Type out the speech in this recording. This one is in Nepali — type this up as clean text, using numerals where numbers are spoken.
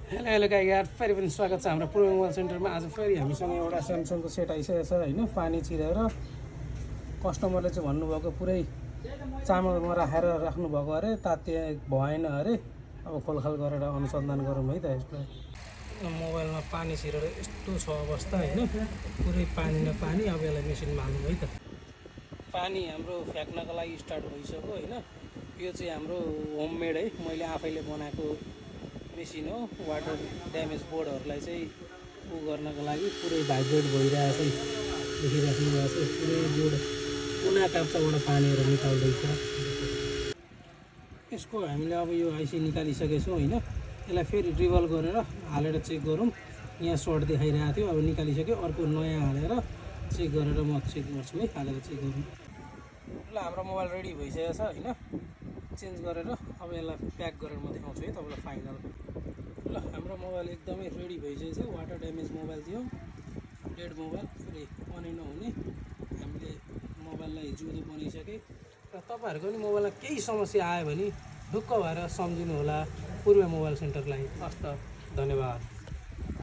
हेलो हेलो गाई यार फेरि पनि स्वागत छ हाम्रो पूर्व मोबाइल सेन्टरमा। आज फेरि हामीसँग एउटा स्यामसङको सेट आइसकेको छ होइन। पानी छिरेर कस्टमरले चाहिँ भन्नुभएको पुरै चामलमा राखेर राख्नुभएको अरे, ताते भएन अरे। अब खोलखाल गरेर अनुसन्धान गरौँ है त यसलाई। मोबाइलमा पानी छिरेर यस्तो छ अवस्था होइन, पुरै पानी न पानी। अब यसलाई मेसिनमा हाल्नु है त। पानी हाम्रो फ्याँक्नको लागि स्टार्ट भइसक्यो होइन। यो चाहिँ हाम्रो होममेड है, मैले आफैले बनाएको मेसिन हो। वाटर ड्यामेज बोर्डहरूलाई चाहिँ गर्नको लागि पुरै भाइब्रेट भइरहेको छ, देखिराख्नु भएको छ। पुरै बोर्ड कुना काप्चाबाट पानीहरू निकाल्दैछ। यसको हामीले अब यो आइसी निकालिसकेको छौँ होइन। यसलाई फेरि रिभल गरेर हालेर चेक गरौँ। यहाँ सर्ट देखाइरहेको थियो, अब निकालिसक्यो। अर्को नयाँ हालेर चेक गरेर म चेक गर्छु है, हालेर चेक गरौँ। ल हाम्रो मोबाइल रेडी भइसकेको छ होइन। चेन्ज गरेर अब यसलाई प्याक गरेर म देखाउँछु है तपाईँलाई फाइनल। ल हाम्रो मोबाइल एकदमै रेडी भइसकेको छ। वाटर ड्यामेज मोबाइल थियो, डेड मोबाइल, फेरि अनै नहुने। हामीले मोबाइललाई जिउँदो बनाइसके। र तपाईँहरूको पनि मोबाइलमा केही समस्या आयो भने ढुक्क भएर सम्झिनु होला पूर्व मोबाइल सेन्टरलाई। हस्त धन्यवाद।